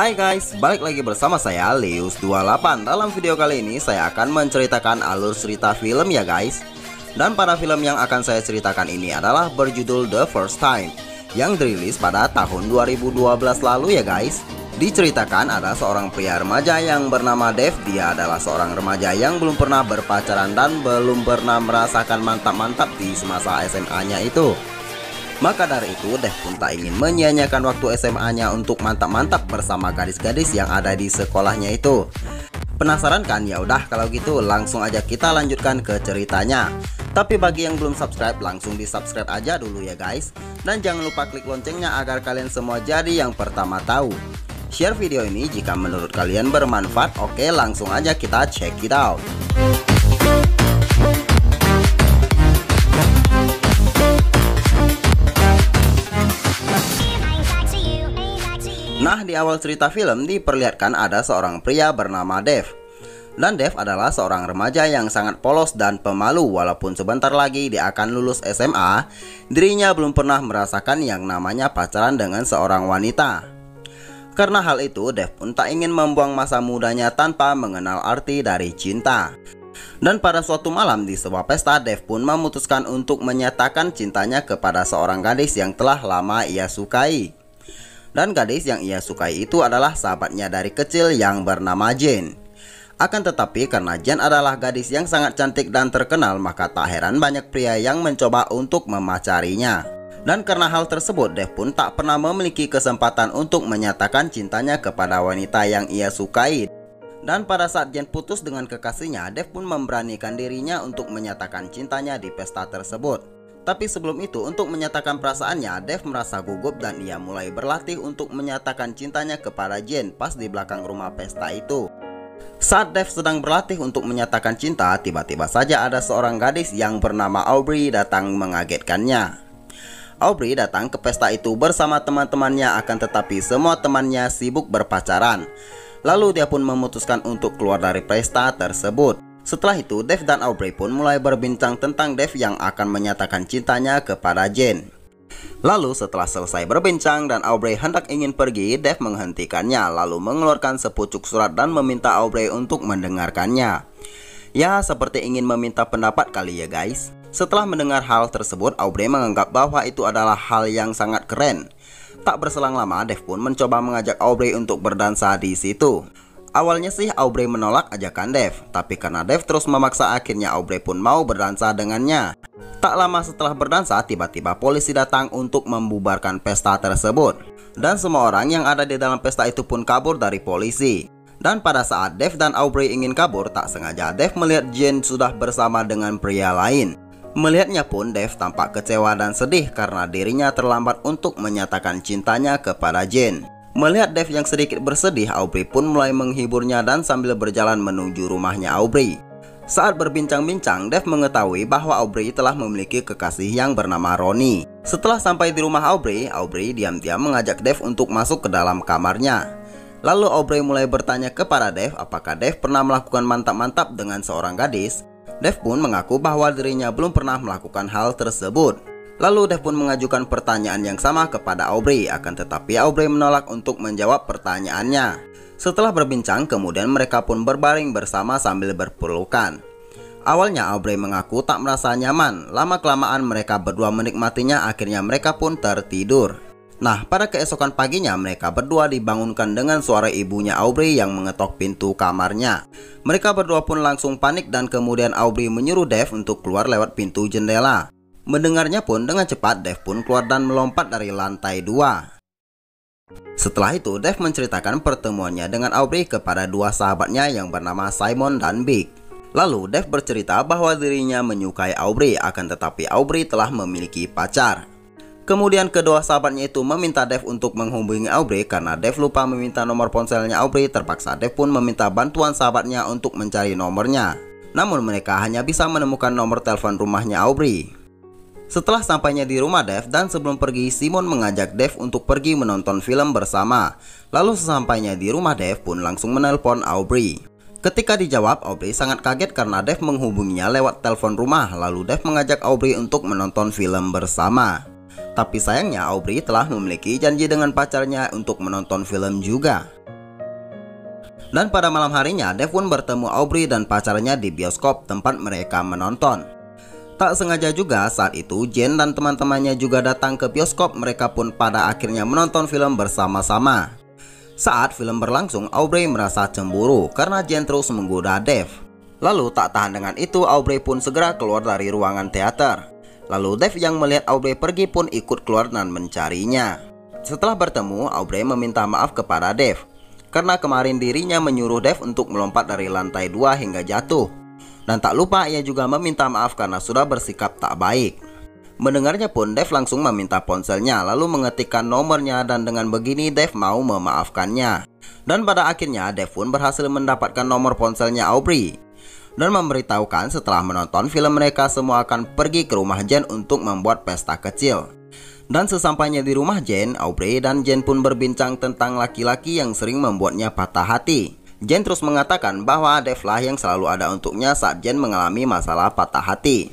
Hai guys, balik lagi bersama saya Lius28. Dalam video kali ini saya akan menceritakan alur cerita film ya guys. Dan pada film yang akan saya ceritakan ini adalah berjudul The First Time, yang dirilis pada tahun 2012 lalu ya guys. Diceritakan ada seorang pria remaja yang bernama Dave. Dia adalah seorang remaja yang belum pernah berpacaran dan belum pernah merasakan mantap-mantap di semasa SMA-nya itu. Maka dari itu, Dave pun tak ingin menyia-nyiakan waktu SMA-nya untuk mantap-mantap bersama gadis-gadis yang ada di sekolahnya itu. Penasaran kan? Ya udah kalau gitu langsung aja kita lanjutkan ke ceritanya. Tapi bagi yang belum subscribe, langsung di-subscribe aja dulu ya guys. Dan jangan lupa klik loncengnya agar kalian semua jadi yang pertama tahu. Share video ini jika menurut kalian bermanfaat. Oke, langsung aja kita check it out. Nah, di awal cerita film diperlihatkan ada seorang pria bernama Dave. Dan Dave adalah seorang remaja yang sangat polos dan pemalu. Walaupun sebentar lagi dia akan lulus SMA, dirinya belum pernah merasakan yang namanya pacaran dengan seorang wanita. Karena hal itu, Dave pun tak ingin membuang masa mudanya tanpa mengenal arti dari cinta. Dan pada suatu malam di sebuah pesta, Dave pun memutuskan untuk menyatakan cintanya kepada seorang gadis yang telah lama ia sukai. Dan gadis yang ia sukai itu adalah sahabatnya dari kecil yang bernama Jane. Akan tetapi karena Jane adalah gadis yang sangat cantik dan terkenal, maka tak heran banyak pria yang mencoba untuk memacarinya. Dan karena hal tersebut, Dave pun tak pernah memiliki kesempatan untuk menyatakan cintanya kepada wanita yang ia sukai. Dan pada saat Jane putus dengan kekasihnya, Dave pun memberanikan dirinya untuk menyatakan cintanya di pesta tersebut. Tapi sebelum itu, untuk menyatakan perasaannya, Dave merasa gugup dan ia mulai berlatih untuk menyatakan cintanya kepada Jane pas di belakang rumah pesta itu. Saat Dave sedang berlatih untuk menyatakan cinta, tiba-tiba saja ada seorang gadis yang bernama Aubrey datang mengagetkannya. Aubrey datang ke pesta itu bersama teman-temannya, akan tetapi semua temannya sibuk berpacaran. Lalu dia pun memutuskan untuk keluar dari pesta tersebut. Setelah itu, Dave dan Aubrey pun mulai berbincang tentang Dave yang akan menyatakan cintanya kepada Jane. Lalu setelah selesai berbincang dan Aubrey hendak ingin pergi, Dave menghentikannya lalu mengeluarkan sepucuk surat dan meminta Aubrey untuk mendengarkannya. Ya, seperti ingin meminta pendapat kali ya guys. Setelah mendengar hal tersebut, Aubrey menganggap bahwa itu adalah hal yang sangat keren. Tak berselang lama, Dave pun mencoba mengajak Aubrey untuk berdansa di situ. Awalnya sih Aubrey menolak ajakan Dave, tapi karena Dave terus memaksa, akhirnya Aubrey pun mau berdansa dengannya. Tak lama setelah berdansa, tiba-tiba polisi datang untuk membubarkan pesta tersebut. Dan semua orang yang ada di dalam pesta itu pun kabur dari polisi. Dan pada saat Dave dan Aubrey ingin kabur, tak sengaja Dave melihat Jane sudah bersama dengan pria lain. Melihatnya pun Dave tampak kecewa dan sedih karena dirinya terlambat untuk menyatakan cintanya kepada Jane. Melihat Dave yang sedikit bersedih, Aubrey pun mulai menghiburnya dan sambil berjalan menuju rumahnya Aubrey. Saat berbincang-bincang, Dave mengetahui bahwa Aubrey telah memiliki kekasih yang bernama Ronnie. Setelah sampai di rumah Aubrey diam-diam mengajak Dave untuk masuk ke dalam kamarnya. Lalu Aubrey mulai bertanya kepada Dave apakah Dave pernah melakukan mantap-mantap dengan seorang gadis. Dave pun mengaku bahwa dirinya belum pernah melakukan hal tersebut. Lalu Dave pun mengajukan pertanyaan yang sama kepada Aubrey, akan tetapi Aubrey menolak untuk menjawab pertanyaannya. Setelah berbincang, kemudian mereka pun berbaring bersama sambil berpelukan. Awalnya Aubrey mengaku tak merasa nyaman, lama-kelamaan mereka berdua menikmatinya, akhirnya mereka pun tertidur. Nah, pada keesokan paginya mereka berdua dibangunkan dengan suara ibunya Aubrey yang mengetok pintu kamarnya. Mereka berdua pun langsung panik dan kemudian Aubrey menyuruh Dave untuk keluar lewat pintu jendela. Mendengarnya pun dengan cepat Dave pun keluar dan melompat dari lantai 2. Setelah itu Dave menceritakan pertemuannya dengan Aubrey kepada dua sahabatnya yang bernama Simon dan Big. Lalu Dave bercerita bahwa dirinya menyukai Aubrey, akan tetapi Aubrey telah memiliki pacar. Kemudian kedua sahabatnya itu meminta Dave untuk menghubungi Aubrey. Karena Dave lupa meminta nomor ponselnya Aubrey, terpaksa Dave pun meminta bantuan sahabatnya untuk mencari nomornya. Namun mereka hanya bisa menemukan nomor telepon rumahnya Aubrey. Setelah sampainya di rumah Dave dan sebelum pergi, Simon mengajak Dave untuk pergi menonton film bersama. Lalu sesampainya di rumah, Dave pun langsung menelpon Aubrey. Ketika dijawab, Aubrey sangat kaget karena Dave menghubunginya lewat telepon rumah. Lalu Dave mengajak Aubrey untuk menonton film bersama. Tapi sayangnya Aubrey telah memiliki janji dengan pacarnya untuk menonton film juga. Dan pada malam harinya, Dev pun bertemu Aubrey dan pacarnya di bioskop tempat mereka menonton. Tak sengaja juga saat itu Jen dan teman-temannya juga datang ke bioskop. Mereka pun pada akhirnya menonton film bersama-sama. Saat film berlangsung, Aubrey merasa cemburu karena Jen terus menggoda Dev. Lalu tak tahan dengan itu, Aubrey pun segera keluar dari ruangan teater. Lalu Dev yang melihat Aubrey pergi pun ikut keluar dan mencarinya. Setelah bertemu, Aubrey meminta maaf kepada Dev karena kemarin dirinya menyuruh Dev untuk melompat dari lantai 2 hingga jatuh. Dan tak lupa ia juga meminta maaf karena sudah bersikap tak baik. Mendengarnya pun Dev langsung meminta ponselnya lalu mengetikkan nomornya, dan dengan begini Dev mau memaafkannya. Dan pada akhirnya Dev pun berhasil mendapatkan nomor ponselnya Aubrey dan memberitahukan setelah menonton film mereka semua akan pergi ke rumah Jen untuk membuat pesta kecil. Dan sesampainya di rumah Jen, Aubrey dan Jen pun berbincang tentang laki-laki yang sering membuatnya patah hati. Jen terus mengatakan bahwa Dev lah yang selalu ada untuknya saat Jen mengalami masalah patah hati.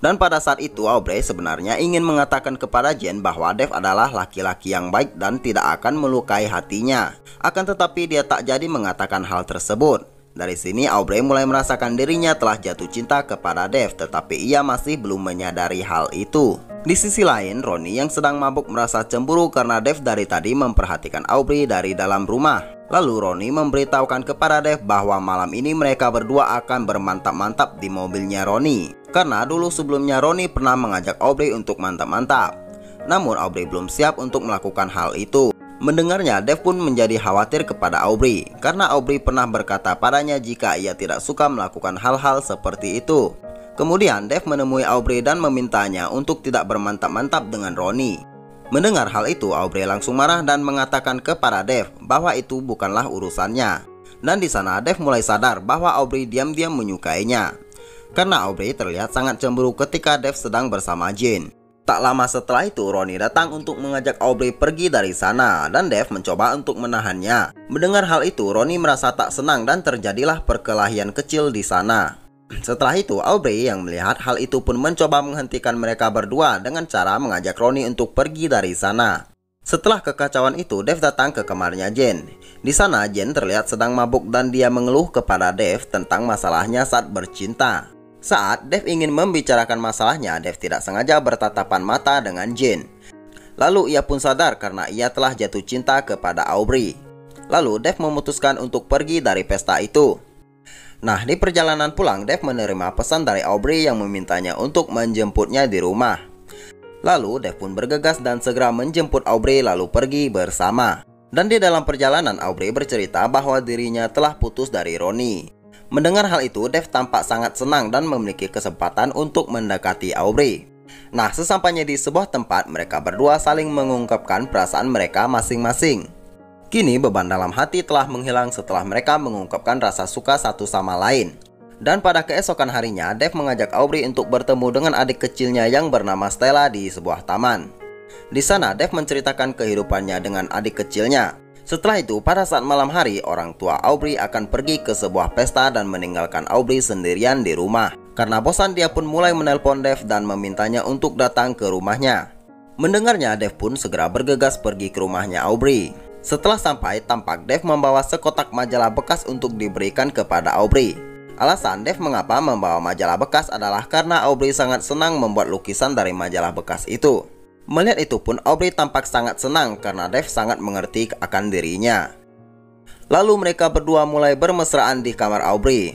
Dan pada saat itu Aubrey sebenarnya ingin mengatakan kepada Jen bahwa Dev adalah laki-laki yang baik dan tidak akan melukai hatinya. Akan tetapi dia tak jadi mengatakan hal tersebut. Dari sini Aubrey mulai merasakan dirinya telah jatuh cinta kepada Dev, tetapi ia masih belum menyadari hal itu. Di sisi lain, Ronnie yang sedang mabuk merasa cemburu karena Dev dari tadi memperhatikan Aubrey dari dalam rumah. Lalu Ronnie memberitahukan kepada Dev bahwa malam ini mereka berdua akan bermantap-mantap di mobilnya Ronnie. Karena dulu sebelumnya Ronnie pernah mengajak Aubrey untuk mantap-mantap. Namun Aubrey belum siap untuk melakukan hal itu. Mendengarnya, Dev pun menjadi khawatir kepada Aubrey karena Aubrey pernah berkata padanya jika ia tidak suka melakukan hal-hal seperti itu. Kemudian Dev menemui Aubrey dan memintanya untuk tidak bermantap-mantap dengan Ronnie. Mendengar hal itu, Aubrey langsung marah dan mengatakan kepada Dev bahwa itu bukanlah urusannya. Dan di sana Dev mulai sadar bahwa Aubrey diam-diam menyukainya karena Aubrey terlihat sangat cemburu ketika Dev sedang bersama Jen. Tak lama setelah itu, Ronnie datang untuk mengajak Aubrey pergi dari sana dan Dev mencoba untuk menahannya. Mendengar hal itu, Ronnie merasa tak senang dan terjadilah perkelahian kecil di sana. Setelah itu, Aubrey yang melihat hal itu pun mencoba menghentikan mereka berdua dengan cara mengajak Ronnie untuk pergi dari sana. Setelah kekacauan itu, Dev datang ke kamarnya Jen. Di sana, Jen terlihat sedang mabuk dan dia mengeluh kepada Dev tentang masalahnya saat bercinta. Saat Dev ingin membicarakan masalahnya, Dev tidak sengaja bertatapan mata dengan Jen. Lalu ia pun sadar karena ia telah jatuh cinta kepada Aubrey. Lalu Dev memutuskan untuk pergi dari pesta itu. Nah, di perjalanan pulang, Dev menerima pesan dari Aubrey yang memintanya untuk menjemputnya di rumah. Lalu Dev pun bergegas dan segera menjemput Aubrey lalu pergi bersama. Dan di dalam perjalanan, Aubrey bercerita bahwa dirinya telah putus dari Ronnie. Mendengar hal itu, Dev tampak sangat senang dan memiliki kesempatan untuk mendekati Aubrey. Nah, sesampainya di sebuah tempat, mereka berdua saling mengungkapkan perasaan mereka masing-masing. Kini beban dalam hati telah menghilang setelah mereka mengungkapkan rasa suka satu sama lain. Dan pada keesokan harinya, Dev mengajak Aubrey untuk bertemu dengan adik kecilnya yang bernama Stella di sebuah taman. Di sana, Dev menceritakan kehidupannya dengan adik kecilnya. Setelah itu, pada saat malam hari, orang tua Aubrey akan pergi ke sebuah pesta dan meninggalkan Aubrey sendirian di rumah. Karena bosan, dia pun mulai menelpon Dev dan memintanya untuk datang ke rumahnya. Mendengarnya, Dev pun segera bergegas pergi ke rumahnya Aubrey. Setelah sampai, tampak Dev membawa sekotak majalah bekas untuk diberikan kepada Aubrey. Alasan Dev mengapa membawa majalah bekas adalah karena Aubrey sangat senang membuat lukisan dari majalah bekas itu. Melihat itu pun Aubrey tampak sangat senang karena Dev sangat mengerti akan dirinya. Lalu mereka berdua mulai bermesraan di kamar Aubrey.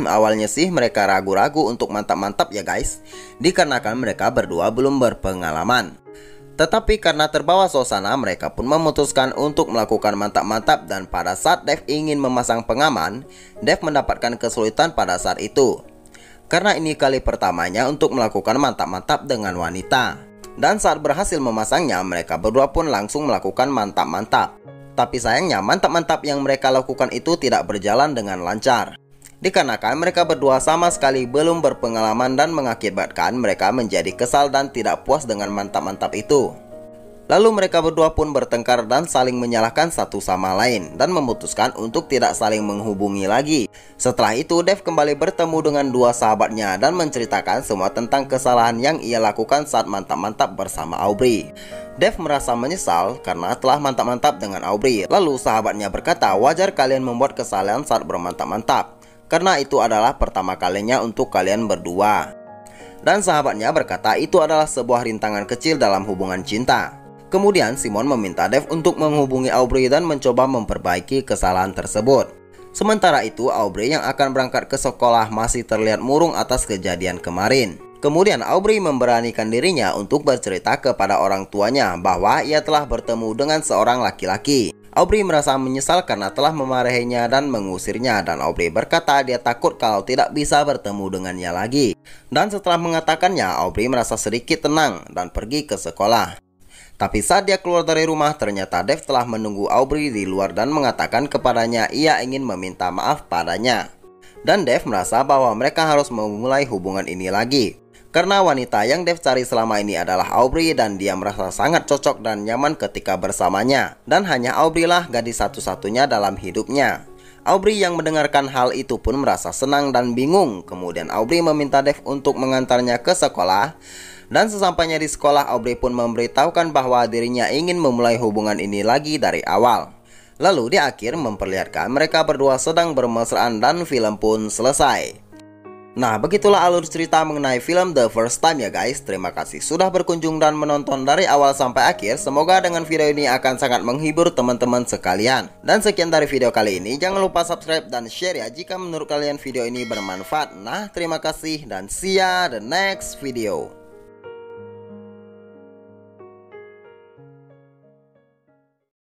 Awalnya sih mereka ragu-ragu untuk mantap-mantap ya guys, dikarenakan mereka berdua belum berpengalaman. Tetapi karena terbawa suasana, mereka pun memutuskan untuk melakukan mantap-mantap. Dan pada saat Dev ingin memasang pengaman, Dev mendapatkan kesulitan pada saat itu karena ini kali pertamanya untuk melakukan mantap-mantap dengan wanita. Dan saat berhasil memasangnya, mereka berdua pun langsung melakukan mantap-mantap. Tapi sayangnya mantap-mantap yang mereka lakukan itu tidak berjalan dengan lancar, dikarenakan mereka berdua sama sekali belum berpengalaman dan mengakibatkan mereka menjadi kesal dan tidak puas dengan mantap-mantap itu. Lalu mereka berdua pun bertengkar dan saling menyalahkan satu sama lain dan memutuskan untuk tidak saling menghubungi lagi. Setelah itu Dave kembali bertemu dengan dua sahabatnya dan menceritakan semua tentang kesalahan yang ia lakukan saat mantap-mantap bersama Aubrey. Dave merasa menyesal karena telah mantap-mantap dengan Aubrey. Lalu sahabatnya berkata, wajar kalian membuat kesalahan saat bermantap-mantap, karena itu adalah pertama kalinya untuk kalian berdua. Dan sahabatnya berkata itu adalah sebuah rintangan kecil dalam hubungan cinta. Kemudian Simon meminta Dave untuk menghubungi Aubrey dan mencoba memperbaiki kesalahan tersebut. Sementara itu Aubrey yang akan berangkat ke sekolah masih terlihat murung atas kejadian kemarin. Kemudian Aubrey memberanikan dirinya untuk bercerita kepada orang tuanya bahwa ia telah bertemu dengan seorang laki-laki. Aubrey merasa menyesal karena telah memarahinya dan mengusirnya, dan Aubrey berkata dia takut kalau tidak bisa bertemu dengannya lagi. Dan setelah mengatakannya, Aubrey merasa sedikit tenang dan pergi ke sekolah. Tapi saat dia keluar dari rumah, ternyata Dave telah menunggu Aubrey di luar dan mengatakan kepadanya ia ingin meminta maaf padanya. Dan Dave merasa bahwa mereka harus memulai hubungan ini lagi. Karena wanita yang Dave cari selama ini adalah Aubrey dan dia merasa sangat cocok dan nyaman ketika bersamanya. Dan hanya Aubrey lah gadis satu-satunya dalam hidupnya. Aubrey yang mendengarkan hal itu pun merasa senang dan bingung. Kemudian Aubrey meminta Dave untuk mengantarnya ke sekolah. Dan sesampainya di sekolah, Aubrey pun memberitahukan bahwa dirinya ingin memulai hubungan ini lagi dari awal. Lalu di akhir memperlihatkan mereka berdua sedang bermesraan dan film pun selesai. Nah, begitulah alur cerita mengenai film The First Time ya guys. Terima kasih sudah berkunjung dan menonton dari awal sampai akhir. Semoga dengan video ini akan sangat menghibur teman-teman sekalian. Dan sekian dari video kali ini. Jangan lupa subscribe dan share ya jika menurut kalian video ini bermanfaat. Nah, terima kasih dan see ya the next video.